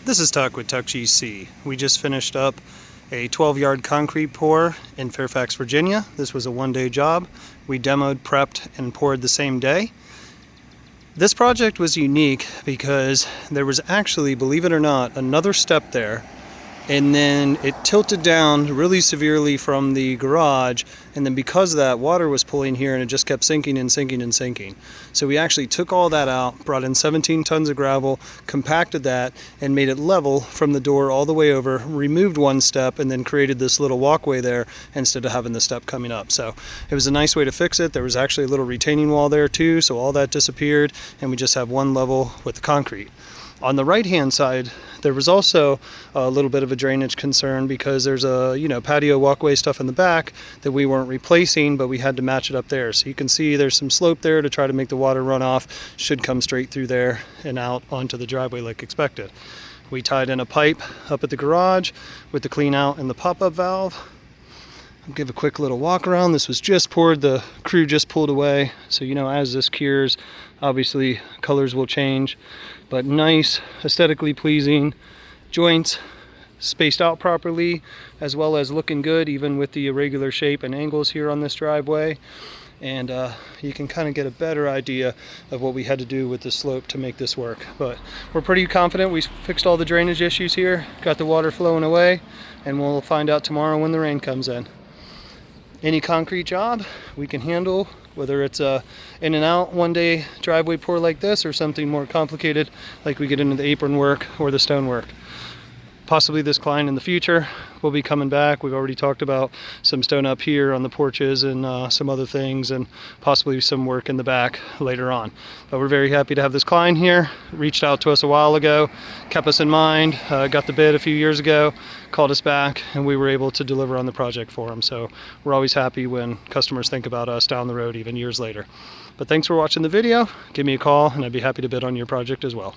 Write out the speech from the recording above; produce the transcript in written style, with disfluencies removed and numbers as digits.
This is Tuck with Tuck GC. We just finished up a 12-yard concrete pour in Fairfax, Virginia. This was a one-day job. We demoed, prepped, and poured the same day. This project was unique because there was actually, believe it or not, another step there, and then it tilted down really severely from the garage, and then because of that, water was pulling here and it just kept sinking and sinking and sinking. So we actually took all that out, brought in 17 tons of gravel, compacted that, and made it level from the door all the way over, removed one step, and then created this little walkway there instead of having the step coming up. So it was a nice way to fix it. There was actually a little retaining wall there too, so all that disappeared, and we just have one level with the concrete. On the right-hand side, there was also a little bit of a drainage concern because there's a patio walkway stuff in the back that we weren't replacing, but we had to match it up there. So you can see there's some slope there to try to make the water run off. Should come straight through there and out onto the driveway like expected. We tied in a pipe up at the garage with the clean out and the pop-up valve. I'll give a quick little walk around. This was just poured, the crew just pulled away. So as this cures, obviously colors will change, but nice, aesthetically pleasing joints, spaced out properly, as well as looking good even with the irregular shape and angles here on this driveway. And you can kind of get a better idea of what we had to do with the slope to make this work. But we're pretty confident we fixed all the drainage issues here, got the water flowing away, and we'll find out tomorrow when the rain comes in. Any concrete job we can handle, whether it's a in and out one day driveway pour like this or something more complicated like we get into the apron work or the stone work. Possibly this client in the future will be coming back. We've already talked about some stone up here on the porches and some other things, and possibly some work in the back later on. But we're very happy to have this client here. Reached out to us a while ago, kept us in mind, got the bid a few years ago, called us back, and we were able to deliver on the project for him. So we're always happy when customers think about us down the road, even years later. But thanks for watching the video. Give me a call and I'd be happy to bid on your project as well.